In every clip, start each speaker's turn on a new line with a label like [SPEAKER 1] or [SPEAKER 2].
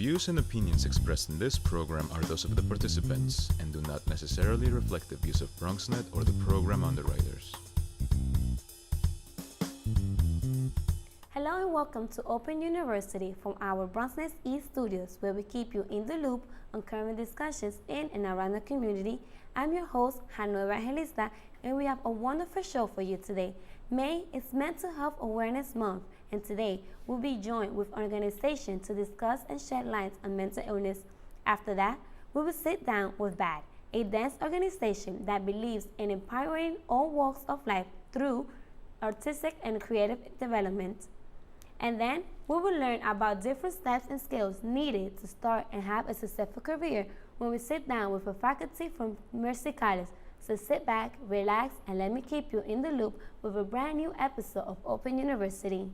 [SPEAKER 1] views and opinions expressed in this program are those of the participants and do not necessarily reflect the views of BronxNet or the program underwriters.
[SPEAKER 2] Hello and welcome to Open University from our BronxNet East studios, where we keep you in the loop on current discussions in and around the community. I'm your host, Hannah Evangelista, and we have a wonderful show for you today. May is Mental Health Awareness Month, and today we'll be joined with an organization to discuss and shed light on mental illness. After that, we will sit down with BAD, a dance organization that believes in empowering all walks of life through artistic and creative development. And then we will learn about different steps and skills needed to start and have a successful career when we sit down with a faculty from Mercy College. So sit back, relax, and let me keep you in the loop with a brand new episode of Open University.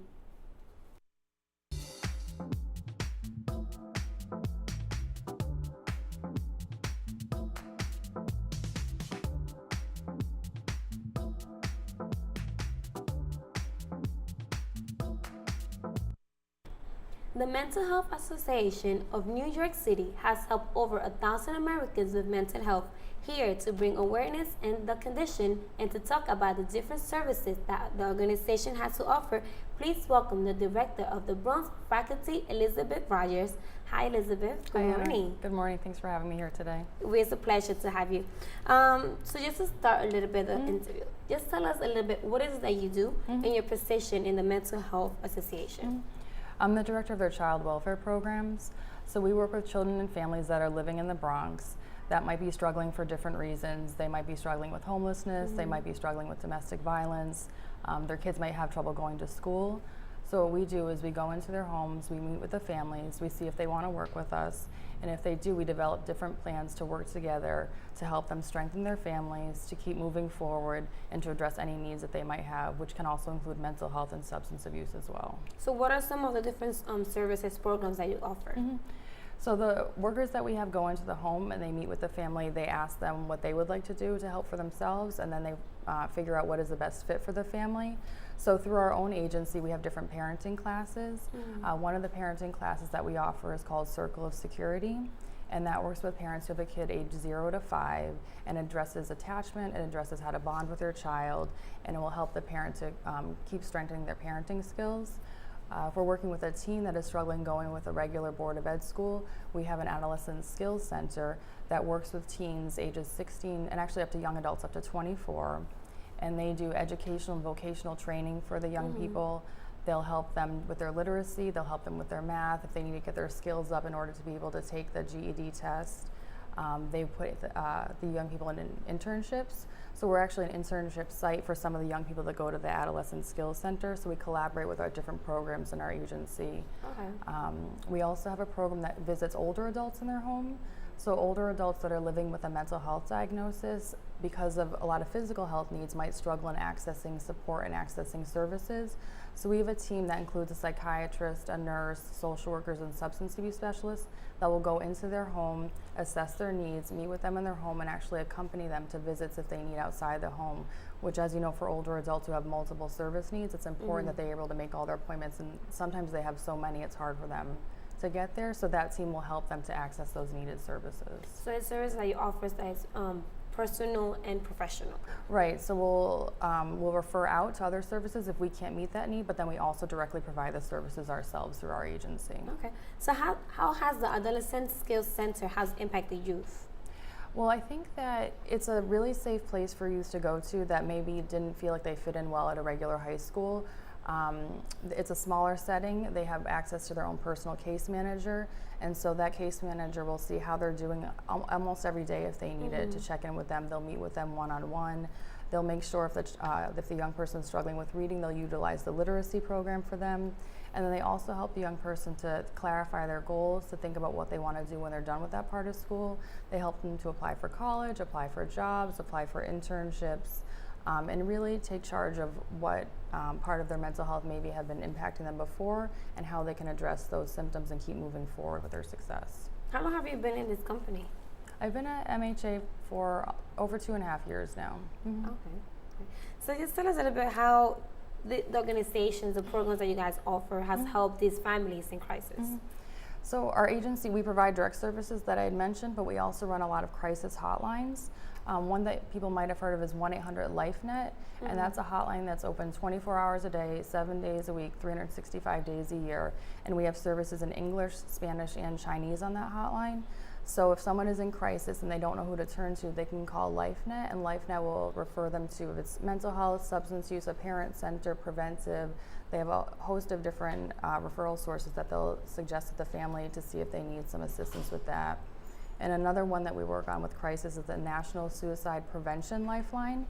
[SPEAKER 2] The Mental Health Association of New York City has helped over 1,000 Americans with mental health, here to bring awareness in the condition and to talk about the different services that the organization has to offer. Please welcome the director of the Bronx faculty, Elizabeth Rogers. Hi, Elizabeth. Good morning.
[SPEAKER 3] Good morning. Thanks for having me here today.
[SPEAKER 2] It's a pleasure to have you. So just to start a little bit of the interview, just tell us a little bit what is it that you do in your position in the Mental Health Association.
[SPEAKER 3] I'm the director of their child welfare programs. So we work with children and families that are living in the Bronx that might be struggling for different reasons. They might be struggling with homelessness, they might be struggling with domestic violence, their kids might have trouble going to school. So what we do is we go into their homes, we meet with the families, we see if they want to work with us, and if they do, we develop different plans to work together to help them strengthen their families, to keep moving forward, and to address any needs that they might have, which can also include mental health and substance abuse as well.
[SPEAKER 2] So what are some of the different services, programs that you offer?
[SPEAKER 3] So the workers that we have go into the home and they meet with the family, they ask them what they would like to do to help for themselves, and then they figure out what is the best fit for the family. So through our own agency, we have different parenting classes. One of the parenting classes that we offer is called Circle of Security, and that works with parents who have a kid age 0 to 5 and addresses attachment, and addresses how to bond with their child, and it will help the parent to keep strengthening their parenting skills. If we're working with a teen that is struggling going with a regular Board of Ed school, we have an Adolescent Skills Center that works with teens ages 16 and actually up to young adults up to 24. And they do educational and vocational training for the young people. They'll help them with their literacy, they'll help them with their math, if they need to get their skills up in order to be able to take the GED test. They put the young people in internships. So we're actually an internship site for some of the young people that go to the Adolescent Skills Center. So we collaborate with our different programs in our agency. We also have a program that visits older adults in their home. So older adults that are living with a mental health diagnosis, because of a lot of physical health needs, might struggle in accessing support and accessing services. So we have a team that includes a psychiatrist, a nurse, social workers, and substance abuse specialists that will go into their home, assess their needs, meet with them in their home, and actually accompany them to visits if they need outside the home, which, as you know, for older adults who have multiple service needs, it's important that they're able to make all their appointments, and sometimes they have so many it's hard for them to get there, so that team will help them to access those needed services.
[SPEAKER 2] So the service that you offer is personal and professional.
[SPEAKER 3] Right, so we'll refer out to other services if we can't meet that need, but then we also directly provide the services ourselves through our agency.
[SPEAKER 2] Okay, so how has the Adolescent Skills Center has impacted youth?
[SPEAKER 3] Well, I think that it's a really safe place for youth to go to that maybe didn't feel like they fit in well at a regular high school. It's a smaller setting. They have access to their own personal case manager, and so that case manager will see how they're doing almost every day if they need it, to check in with them. They'll meet with them one-on-one. They'll make sure if the young person is struggling with reading, they'll utilize the literacy program for them. And then they also help the young person to clarify their goals, to think about what they want to do when they're done with that part of school. They help them to apply for college, apply for jobs, apply for internships, and really take charge of what part of their mental health maybe have been impacting them before, and how they can address those symptoms and keep moving forward with their success.
[SPEAKER 2] How long have you been in this company?
[SPEAKER 3] I've been at MHA for over 2.5 years now.
[SPEAKER 2] Okay. So just tell us a little bit how the organizations, the programs that you guys offer has helped these families in crisis.
[SPEAKER 3] So our agency, we provide direct services that I had mentioned, but we also run a lot of crisis hotlines. One that people might have heard of is 1-800-LIFE-NET, and that's a hotline that's open 24 hours a day, 7 days a week, 365 days a year. And we have services in English, Spanish, and Chinese on that hotline. So if someone is in crisis and they don't know who to turn to, they can call LifeNet, and LifeNet will refer them to, if it's mental health, substance use, a parent center, preventive. They have a host of different referral sources that they'll suggest to the family to see if they need some assistance with that. And another one that we work on with crisis is the National Suicide Prevention Lifeline.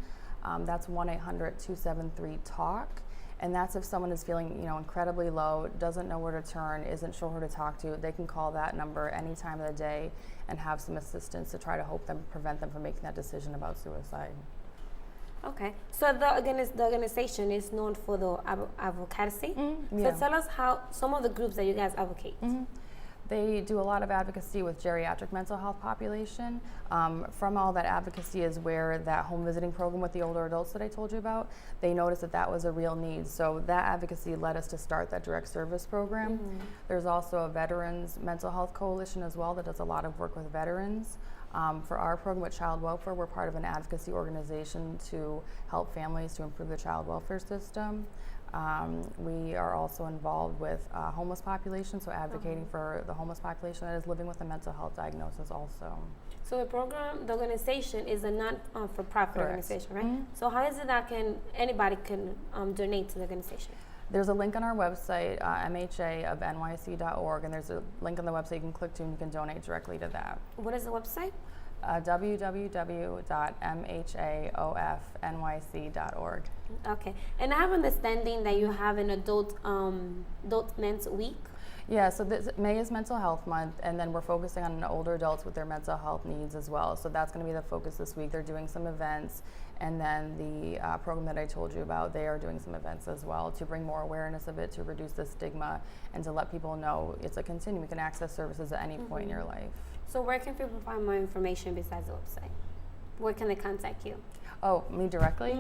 [SPEAKER 3] That's 1-800-273-TALK. And that's if someone is feeling, incredibly low, doesn't know where to turn, isn't sure who to talk to, they can call that number any time of the day and have some assistance to try to prevent them from making that decision about suicide.
[SPEAKER 2] Okay, so the organization is known for the advocacy.
[SPEAKER 3] Yeah.
[SPEAKER 2] So tell us how some of the groups that you guys advocate.
[SPEAKER 3] They do a lot of advocacy with geriatric mental health population. From all that advocacy is where that home visiting program with the older adults that I told you about, they noticed that that was a real need. So that advocacy led us to start that direct service program. There's also a Veterans Mental Health Coalition as well that does a lot of work with veterans. For our program with child welfare, we're part of an advocacy organization to help families to improve the child welfare system. We are also involved with homeless population, so advocating for the homeless population that is living with a mental health diagnosis also.
[SPEAKER 2] So the organization is a non-for-profit organization, right? So how is it that anybody can donate to the organization?
[SPEAKER 3] There's a link on our website, mhaofnyc.org, and there's a link on the website you can click to and you can donate directly to that.
[SPEAKER 2] What is the website?
[SPEAKER 3] www.mhaofnyc.org.
[SPEAKER 2] Okay, and I have understanding that you have an adult men's week.
[SPEAKER 3] Yeah, so May is Mental Health Month, and then we're focusing on older adults with their mental health needs as well. So that's going to be the focus this week. They're doing some events, and then the program that I told you about, they are doing some events as well to bring more awareness of it, to reduce the stigma, and to let people know it's a continuum. You can access services at any point in your life.
[SPEAKER 2] So where can people find more information besides the website? Where can they contact you?
[SPEAKER 3] Oh, me directly?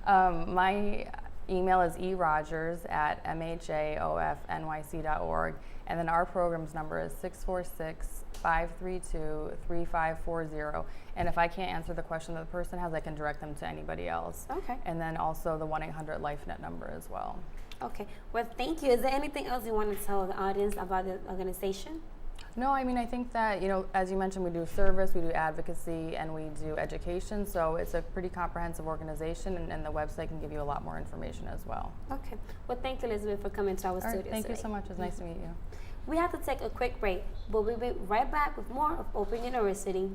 [SPEAKER 3] My email is erogers@mhaofnyc.org, and then our program's number is 646-532-3540. And if I can't answer the question that the person has, I can direct them to anybody else.
[SPEAKER 2] Okay.
[SPEAKER 3] And then also the 1-800-LIFE-NET number as well.
[SPEAKER 2] Okay. Well, thank you. Is there anything else you want to tell the audience about the organization?
[SPEAKER 3] No, I mean, I think that, as you mentioned, we do service, we do advocacy, and we do education. So it's a pretty comprehensive organization, and the website can give you a lot more information as well.
[SPEAKER 2] Okay. Well, thank you, Elizabeth, for coming to our studio
[SPEAKER 3] Thank
[SPEAKER 2] today.
[SPEAKER 3] you so much. It was nice to meet you.
[SPEAKER 2] We have to take a quick break, but we'll be right back with more of Open University.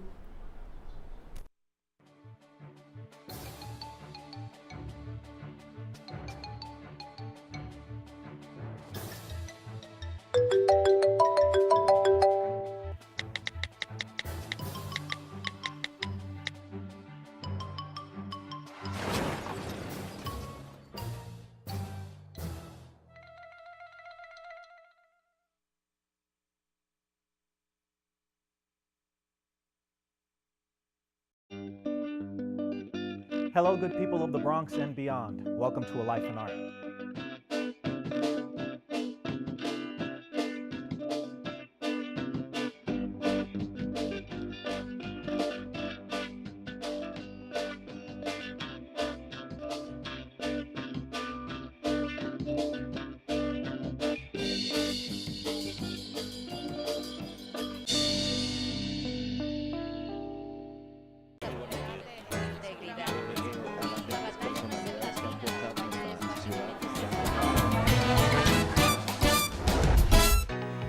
[SPEAKER 4] Hello, good people of the Bronx and beyond. Welcome to A Life in Art.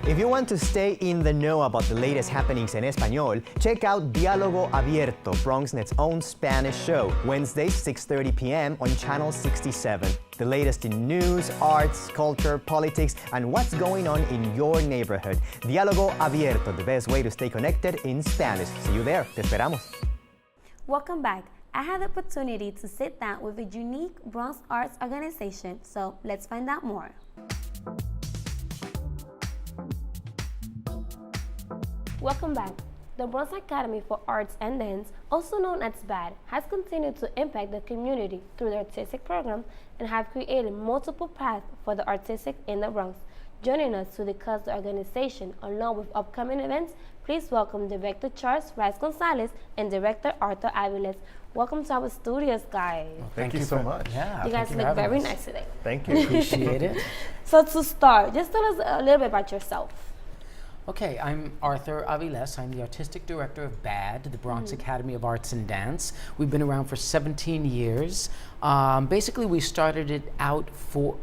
[SPEAKER 5] If you want to stay in the know about the latest happenings en español, check out Diálogo Abierto, BronxNet's own Spanish show, Wednesdays, 6:30 p.m. on Channel 67. The latest in news, arts, culture, politics, and what's going on in your neighborhood. Diálogo Abierto, the best way to stay connected in Spanish. See you there. Te esperamos.
[SPEAKER 2] Welcome back. I had the opportunity to sit down with a unique Bronx arts organization, so let's find out more. Welcome back. The Bronx Academy for Arts and Dance, also known as BAD, has continued to impact the community through their artistic program and have created multiple paths for the artistic in the Bronx. Joining us to discuss the organization along with upcoming events, please welcome Director Charles Rice Gonzalez and Director Arthur Aviles. Welcome to our studios, guys.
[SPEAKER 6] Well, thank you so much.
[SPEAKER 7] Yeah,
[SPEAKER 2] You guys look very nice today.
[SPEAKER 6] Thank you.
[SPEAKER 7] Appreciate it.
[SPEAKER 2] So to start, just tell us a little bit about yourself.
[SPEAKER 7] Okay, I'm Arthur Aviles. I'm the Artistic Director of BAD, the Bronx Academy of Arts and Dance. We've been around for 17 years. Basically, we started it out for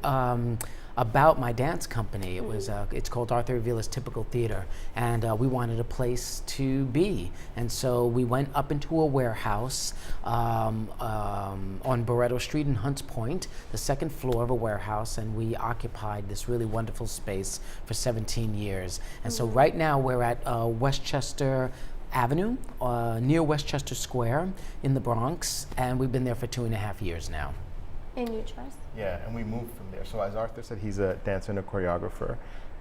[SPEAKER 7] about my dance company. It was it's called Arthur Aviles Typical Theater, and we wanted a place to be. And so we went up into a warehouse on Barretto Street in Hunts Point, the second floor of a warehouse, and we occupied this really wonderful space for 17 years. And so right now we're at Westchester Avenue, near Westchester Square in the Bronx, and we've been there for 2.5 years now.
[SPEAKER 2] And you, Charles?
[SPEAKER 6] Yeah, and we moved from there. So as Arthur said, he's a dancer and a choreographer,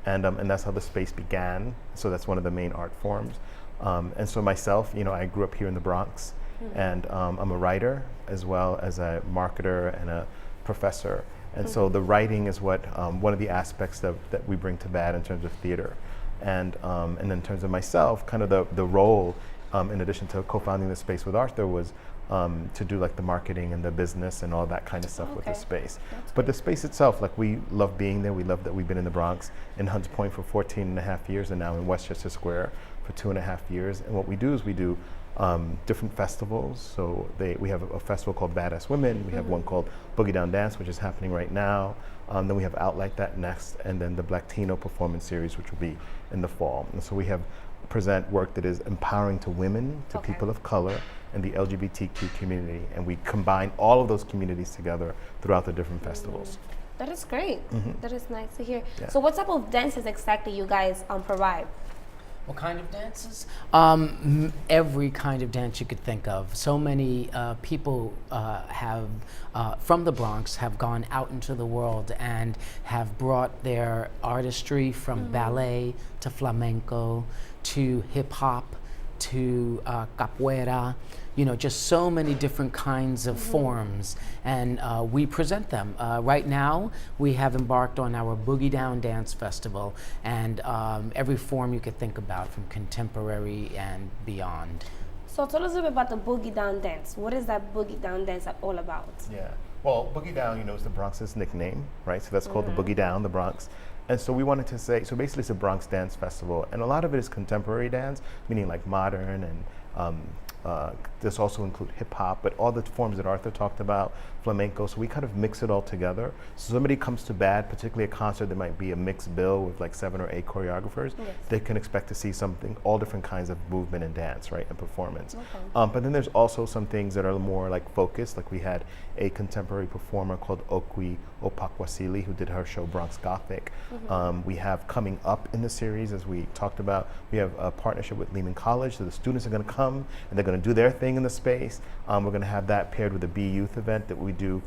[SPEAKER 6] and that's how the space began. So that's one of the main art forms. And so myself, I grew up here in the Bronx, and I'm a writer as well as a marketer and a professor. And so the writing is what one of the aspects that we bring to BAD in terms of theater. And in terms of myself, kind of the role, in addition to co-founding the space with Arthur, was to do like the marketing and the business and all that kind of stuff with the space. But the space itself, like we love being there. We love that we've been in the Bronx, in Hunts Point for 14.5 years, and now in Westchester Square for 2.5 years. And what we do is we do different festivals. So we have a festival called Badass Women. We have one called Boogie Down Dance, which is happening right now. Then we have Out Like That next, and then the Blacktino Performance Series, which will be in the fall. And so we present work that is empowering to women, to people of color, and the LGBTQ community, and we combine all of those communities together throughout the different festivals.
[SPEAKER 2] That is great. That is nice to hear.
[SPEAKER 6] Yeah.
[SPEAKER 2] So what type of dances exactly you guys provide?
[SPEAKER 7] What kind of dances? Every kind of dance you could think of. So many people from the Bronx have gone out into the world and have brought their artistry from ballet to flamenco to hip hop to capoeira, just so many different kinds of forms, and we present them. Right now, we have embarked on our Boogie Down Dance Festival, and every form you could think about, from contemporary and beyond.
[SPEAKER 2] So tell us a bit about the Boogie Down Dance. What is that Boogie Down Dance all about?
[SPEAKER 6] Yeah, well, Boogie Down, is the Bronx's nickname, right? So that's called the Boogie Down, the Bronx. And so we wanted to say, so basically it's a Bronx dance festival, and a lot of it is contemporary dance, meaning like modern, and this also include hip hop, but all the forms that Arthur talked about, flamenco, so we kind of mix it all together. So somebody comes to BAD, particularly a concert that might be a mixed bill with like 7 or 8 choreographers, they can expect to see something, all different kinds of movement and dance, right, and performance. But then there's also some things that are more like focused, like we had a contemporary performer called Okwi Opakwasili, who did her show Bronx Gothic. We have coming up in the series, as we talked about, we have a partnership with Lehman College, so the students are going to come and they're going to do their thing in the space. We're going to have that paired with a Be Youth event that we do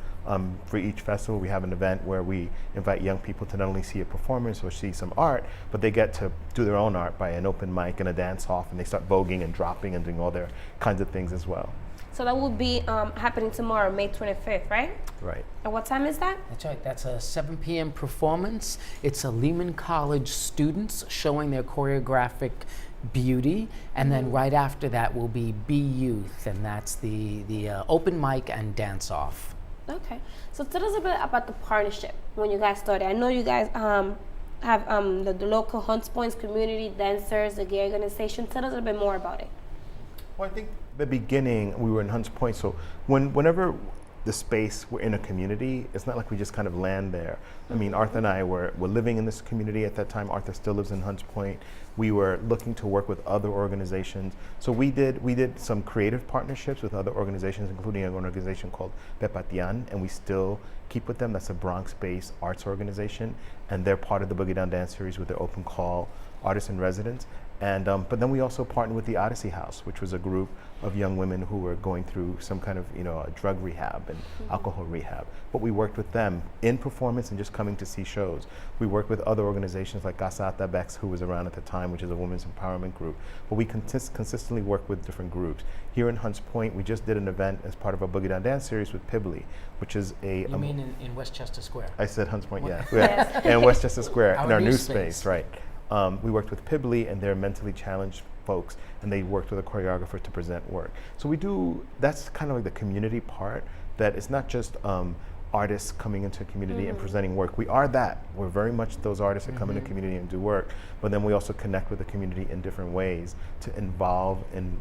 [SPEAKER 6] for each festival. We have an event where we invite young people to not only see a performance or see some art, but they get to do their own art by an open mic and a dance off, and they start voguing and dropping and doing all their kinds of things as well.
[SPEAKER 2] So that will be happening tomorrow, May 25th, right?
[SPEAKER 6] Right.
[SPEAKER 2] And what time is that?
[SPEAKER 7] That's right. That's a 7 p.m. performance. It's a Lehman College students showing their choreographic beauty, and then right after that will be Be Youth, and that's the open mic and dance off.
[SPEAKER 2] Okay. So tell us a bit about the partnership when you guys started. I know you guys have the local Hunts Points community dancers, the gay organization. Tell us a bit more about it.
[SPEAKER 6] Well, I think the beginning, we were in Hunts Point, so whenever the space, we're in a community, it's not like we just kind of land there. I mean, Arthur and I were living in this community at that time. Arthur still lives in Hunts Point. We were looking to work with other organizations. So we did some creative partnerships with other organizations, including an organization called Pepatian, and we still keep with them. That's a Bronx-based arts organization, and they're part of the Boogie Down Dance Series with their open call artists in residence. And but then we also partnered with the Odyssey House, which was a group of young women who were going through some kind of, a drug rehab and alcohol rehab. But we worked with them in performance and just coming to see shows. We worked with other organizations like Casata Bex, who was around at the time, which is a women's empowerment group. But we consistently work with different groups. Here in Hunts Point, we just did an event as part of our Boogie Down Dance series with Pibbley, which is a...
[SPEAKER 7] You mean in Westchester Square?
[SPEAKER 6] I said Hunts Point, yeah. Yeah. And Westchester Square, in our new space, right. We worked with Pibbley, and they're mentally challenged folks, and they worked with a choreographer to present work. So that's kind of like the community part, that it's not just artists coming into a community and presenting work. We are that. We're very much those artists that come into a community and do work, but then we also connect with the community in different ways to involve and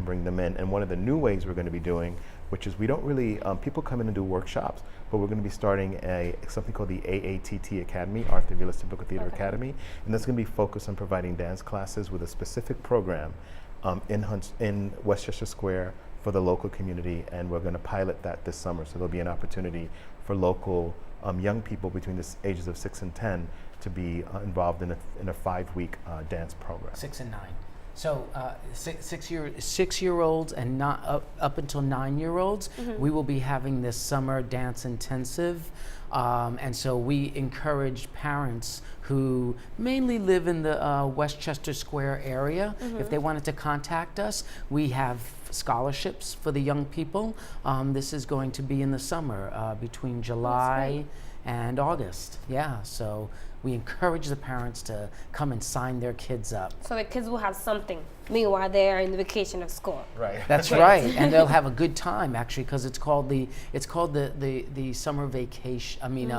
[SPEAKER 6] bring them in. And one of the new ways we're going to be doing, which is we don't really, people come in and do workshops, but we're going to be starting something called the AATT Academy, Arthur Villas Typical Theater Academy, and that's going to be focused on providing dance classes with a specific program in Westchester Square for the local community, and we're going to pilot that this summer. So there'll be an opportunity for local young people between the ages of 6 and 10 to be involved in a 5-week dance program.
[SPEAKER 7] 6 and 9. So 6-year-olds and not up until 9-year-olds, we will be having this summer dance intensive. And so we encourage parents who mainly live in the Westchester Square area, if they wanted to contact us. We have scholarships for the young people. This is going to be in the summer between July and August. Yeah, so we encourage the parents to come and sign their kids up.
[SPEAKER 2] So the kids will have something meanwhile they are in the vacation of school.
[SPEAKER 6] Right.
[SPEAKER 7] That's right, and they'll have a good time actually, because it's called the summer vacation. I mean,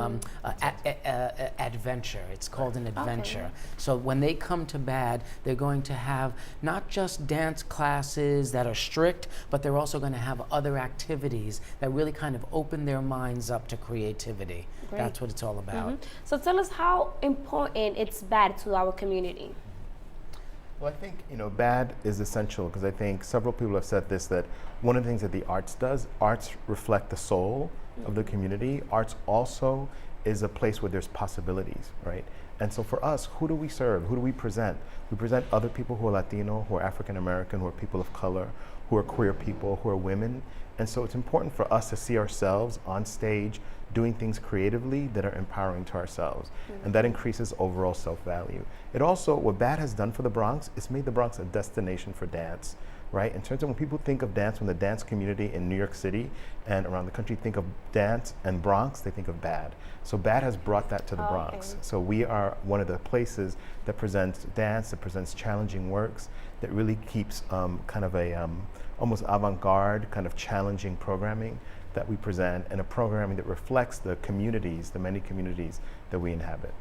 [SPEAKER 7] adventure. It's called an adventure. So when they come to BAD, they're going to have not just dance classes that are strict, but they're also going to have other activities that really kind of open their minds up to creativity.
[SPEAKER 2] Great.
[SPEAKER 7] That's what it's all about.
[SPEAKER 2] So tell us how important it's BAD to our community.
[SPEAKER 6] Well, I think, BAD is essential, because I think several people have said this, that one of the things that the arts does, arts reflect the soul of the community. Arts also is a place where there's possibilities, right? And so for us, who do we serve? Who do we present? We present other people who are Latino, who are African American, who are people of color, who are queer people, who are women. And so it's important for us to see ourselves on stage doing things creatively that are empowering to ourselves. And that increases overall self-value. It also, what BAD has done for the Bronx, it's made the Bronx a destination for dance, right? In terms of when people think of dance, when the dance community in New York City and around the country think of dance and Bronx, they think of BAD. So BAD has brought that to the Bronx. So we are one of the places that presents dance, that presents challenging works, that really keeps kind of a almost avant-garde, kind of challenging programming that we present, and a programming that reflects the communities, the many communities that we inhabit.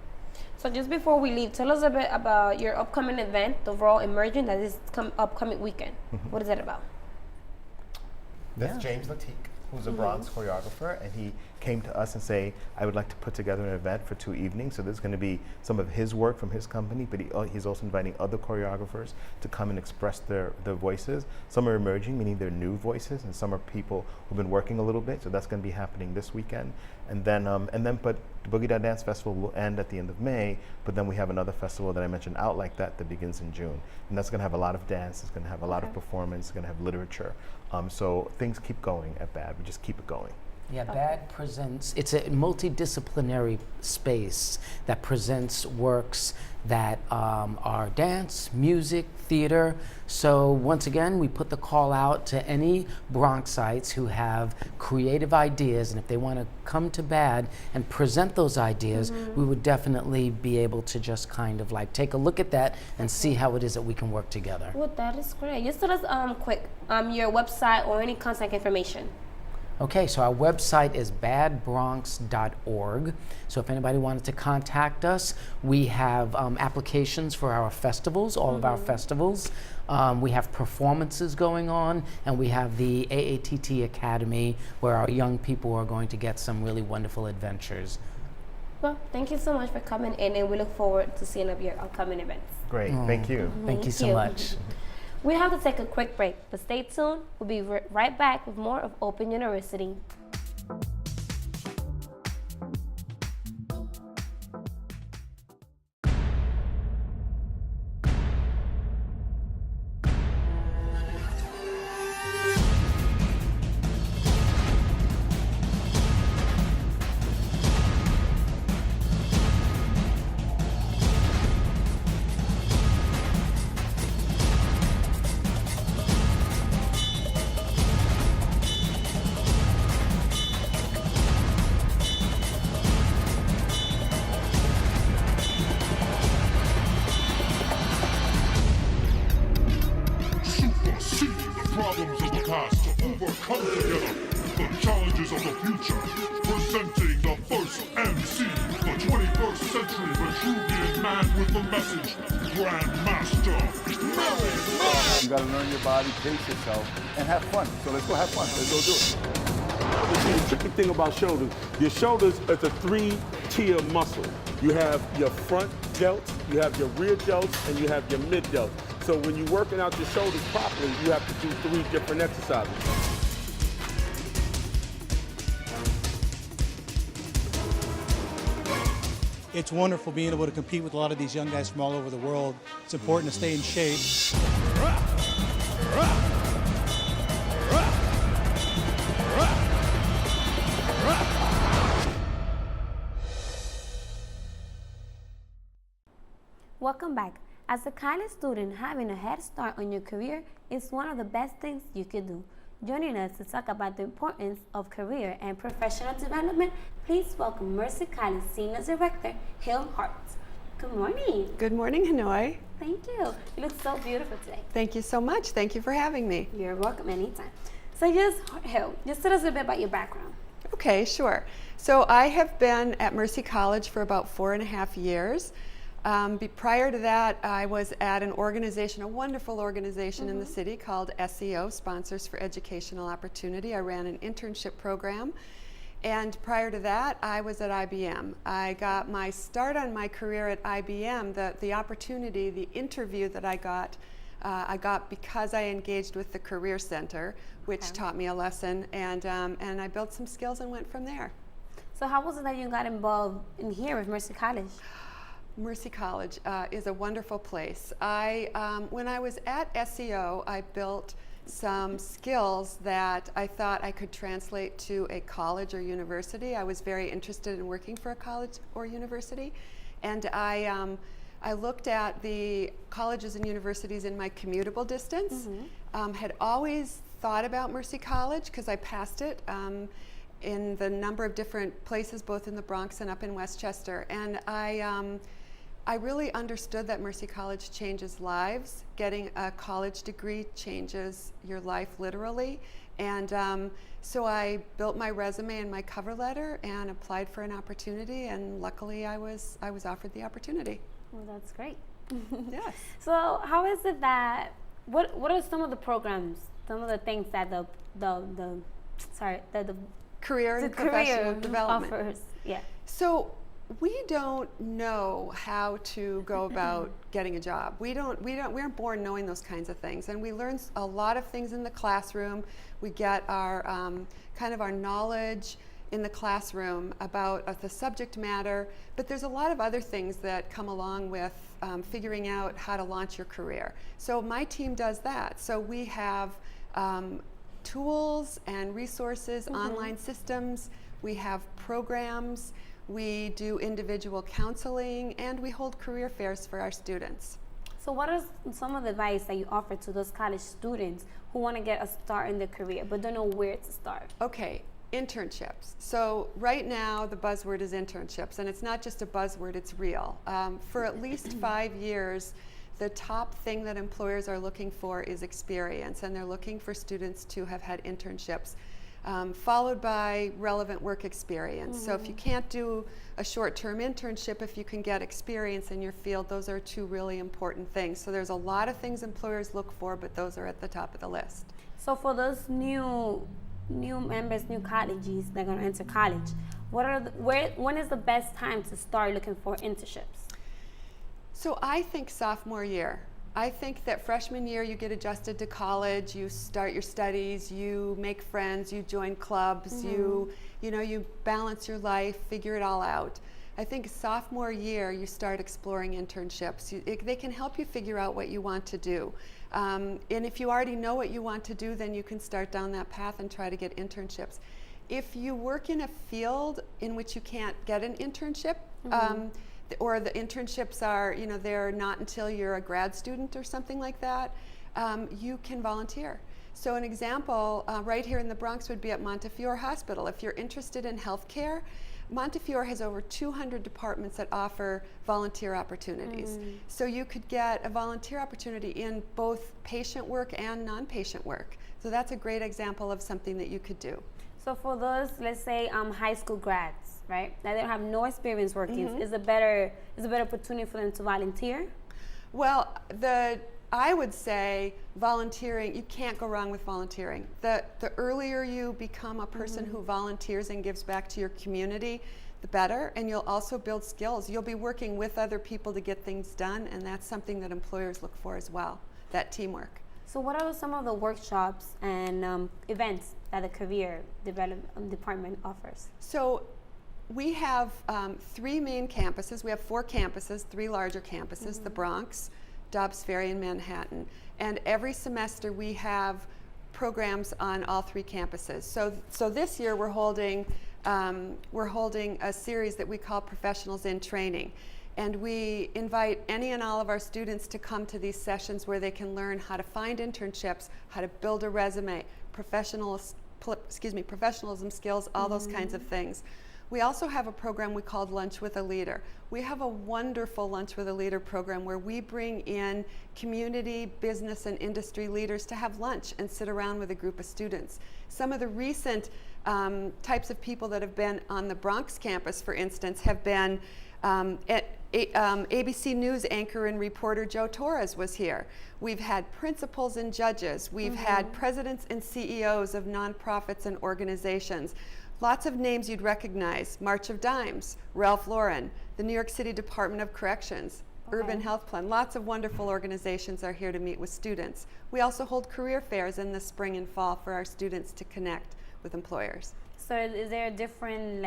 [SPEAKER 2] So just before we leave, tell us a bit about your upcoming event, the Raw Emerging, that is upcoming weekend. What is that about?
[SPEAKER 6] That's James Latique, who's a Bronx choreographer, and he came to us and say, I would like to put together an event for 2 evenings. So there's going to be some of his work from his company, but he's also inviting other choreographers to come and express their voices. Some are emerging, meaning they're new voices, and some are people who've been working a little bit. So that's going to be happening this weekend. And then, but the Boogie Down Dance Festival will end at the end of May, but then we have another festival that I mentioned Out Like That begins in June. And that's going to have a lot of dance, it's going to have a lot of performance, it's going to have literature. So things keep going at BAD, we just keep it going.
[SPEAKER 7] Yeah, BAD presents, it's a multidisciplinary space that presents works that are dance, music, theater. So once again, we put the call out to any Bronxites who have creative ideas, and if they want to come to BAD and present those ideas, we would definitely be able to just kind of like take a look at that and see how it is that we can work together.
[SPEAKER 2] Well, that is great. Just tell us quick, your website or any contact information.
[SPEAKER 7] Okay, so our website is badbronx.org. So if anybody wanted to contact us, we have applications for our festivals, all of our festivals. We have performances going on, and we have the AATT Academy, where our young people are going to get some really wonderful adventures.
[SPEAKER 2] Well, thank you so much for coming in, and we look forward to seeing your upcoming events.
[SPEAKER 6] Great, thank you.
[SPEAKER 7] Thank you so much.
[SPEAKER 2] We have to take a quick break, but stay tuned. We'll be right back with more of Open University.
[SPEAKER 8] victims of the past to overcome together the challenges of the future. Presenting the first MC, the 21st century Vitruvian man with the message, Grandmaster Melon.
[SPEAKER 9] You gotta learn your body, pace yourself, and have fun. So let's go have fun. Let's go do it.
[SPEAKER 10] See, the tricky thing about shoulders, your shoulders is a 3-tier muscle. You have your front delts, you have your rear delts, and you have your mid delts. So when you're working out your shoulders properly, you have to do 3 different exercises.
[SPEAKER 11] It's wonderful being able to compete with a lot of these young guys from all over the world. It's important to stay in shape.
[SPEAKER 2] Welcome back. As a college student, having a head start on your career is one of the best things you could do. Joining us to talk about the importance of career and professional development, please welcome Mercy College Senior Director, Hill Hart. Good morning.
[SPEAKER 12] Good morning, Hanoi.
[SPEAKER 2] Thank you. You look so beautiful today.
[SPEAKER 12] Thank you so much. Thank you for having me.
[SPEAKER 2] You're welcome anytime. So Hill, just tell us a bit about your background.
[SPEAKER 12] Okay, sure. So I have been at Mercy College for about 4.5 years. Prior to that, I was at an organization, a wonderful organization in the city called SEO, Sponsors for Educational Opportunity. I ran an internship program. And prior to that, I was at IBM. I got my start on my career at IBM, the opportunity, the interview that I got because I engaged with the Career Center, which taught me a lesson, and I built some skills and went from there.
[SPEAKER 2] So how was it that you got involved in here with Mercy College?
[SPEAKER 12] Mercy College is a wonderful place. When I was at SEO, I built some skills that I thought I could translate to a college or university. I was very interested in working for a college or university, and I looked at the colleges and universities in my commutable distance. Had always thought about Mercy College because I passed it in the number of different places, both in the Bronx and up in Westchester, and I really understood that Mercy College changes lives. Getting a college degree changes your life literally. And so I built my resume and my cover letter and applied for an opportunity, and luckily I was offered the opportunity.
[SPEAKER 2] Well, that's great.
[SPEAKER 12] Yes.
[SPEAKER 2] So how is it that, what are some of the programs, some of the things that the
[SPEAKER 12] career and professional development
[SPEAKER 2] offers? Yeah.
[SPEAKER 12] So we don't know how to go about getting a job. We aren't born knowing those kinds of things, and we learn a lot of things in the classroom. We get our kind of our knowledge in the classroom about the subject matter, but there's a lot of other things that come along with figuring out how to launch your career. So my team does that. So we have tools and resources, online systems, we have programs, we do individual counseling, and we hold career fairs for our students.
[SPEAKER 2] So what is some of the advice that you offer to those college students who want to get a start in their career but don't know where to start?
[SPEAKER 12] Okay, internships. So right now the buzzword is internships, and it's not just a buzzword, it's real. For at least 5 years, the top thing that employers are looking for is experience, and they're looking for students to have had internships. Followed by relevant work experience. So if you can't do a short-term internship, if you can get experience in your field, those are 2 really important things. So there's a lot of things employers look for, but those are at the top of the list.
[SPEAKER 2] So for those new members, new colleges that are going to enter college, when is the best time to start looking for internships?
[SPEAKER 12] So I think sophomore year. I think that freshman year you get adjusted to college, you start your studies, you make friends, you join clubs, you balance your life, figure it all out. I think sophomore year you start exploring internships. They can help you figure out what you want to do. And if you already know what you want to do, then you can start down that path and try to get internships. If you work in a field in which you can't get an internship, or the internships are, they're not until you're a grad student or something like that, you can volunteer. So an example right here in the Bronx would be at Montefiore Hospital. If you're interested in healthcare, Montefiore has over 200 departments that offer volunteer opportunities. So you could get a volunteer opportunity in both patient work and non-patient work. So that's a great example of something that you could do.
[SPEAKER 2] So for those, let's say, high school grads, right, that they have no experience working, is a better opportunity for them to volunteer?
[SPEAKER 12] Well, I would say volunteering, you can't go wrong with volunteering. The earlier you become a person who volunteers and gives back to your community, the better, and you'll also build skills. You'll be working with other people to get things done, and that's something that employers look for as well, that teamwork.
[SPEAKER 2] So what are some of the workshops and events that the career development department offers?
[SPEAKER 12] So we have 3 main campuses. We have 4 campuses, 3 larger campuses, the Bronx, Dobbs Ferry, and Manhattan. And every semester we have programs on all 3 campuses. So this year we're holding a series that we call Professionals in Training. And we invite any and all of our students to come to these sessions where they can learn how to find internships, how to build a resume, professionalism skills, all those kinds of things. We also have a program we called Lunch with a Leader. We have a wonderful Lunch with a Leader program where we bring in community, business, and industry leaders to have lunch and sit around with a group of students. Some of the recent types of people that have been on the Bronx campus, for instance, have been ABC News anchor and reporter Joe Torres was here. We've had principals and judges. We've had presidents and CEOs of nonprofits and organizations. Lots of names you'd recognize: March of Dimes, Ralph Lauren, the New York City Department of Corrections, Urban Health Plan. Lots of wonderful organizations are here to meet with students. We also hold career fairs in the spring and fall for our students to connect with employers.
[SPEAKER 2] So is there different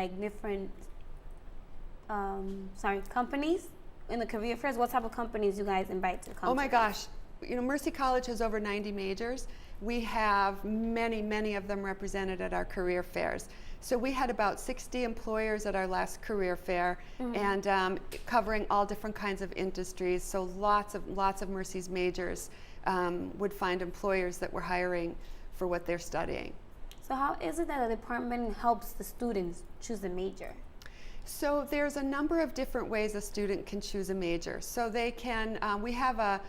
[SPEAKER 2] companies in the career fairs? What type of companies you guys invite to come?
[SPEAKER 12] Oh my gosh, Mercy College has over 90 majors. We have many of them represented at our career fairs. So we had about 60 employers at our last career fair, and covering all different kinds of industries. So lots of Mercy's majors would find employers that were hiring for what they're studying.
[SPEAKER 2] So how is it that the department helps the students choose a major?
[SPEAKER 12] So there's a number of different ways a student can choose a major. So they can, we have a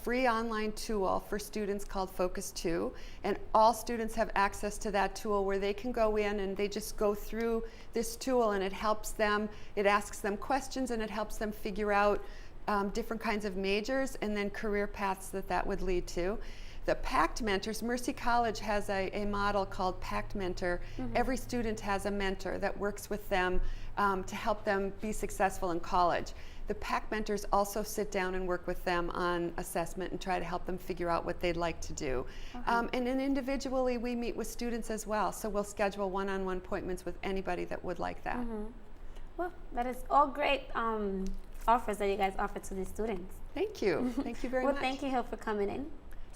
[SPEAKER 12] free online tool for students called Focus 2, and all students have access to that tool where they can go in and they just go through this tool, and it helps them, it asks them questions, and it helps them figure out different kinds of majors and then career paths that would lead to. The PACT mentors, Mercy College has a model called PACT Mentor. Every student has a mentor that works with them to help them be successful in college. The PACT mentors also sit down and work with them on assessment and try to help them figure out what they'd like to do. And then individually we meet with students as well, so we'll schedule one-on-one appointments with anybody that would like that.
[SPEAKER 2] Well, that is all great offers that you guys offer to the students.
[SPEAKER 12] Thank you. Thank you very much.
[SPEAKER 2] Well, thank you for coming in.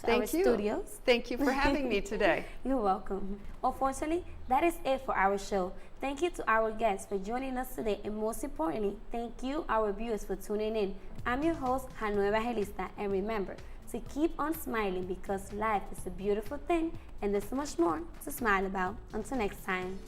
[SPEAKER 12] Thank you.
[SPEAKER 2] Studios.
[SPEAKER 12] Thank you for having me today.
[SPEAKER 2] You're welcome. Unfortunately, that is it for our show. Thank you to our guests for joining us today, and most importantly, thank you, our viewers, for tuning in. I'm your host, Hanno Evangelista, and remember to keep on smiling because life is a beautiful thing, and there's so much more to smile about. Until next time.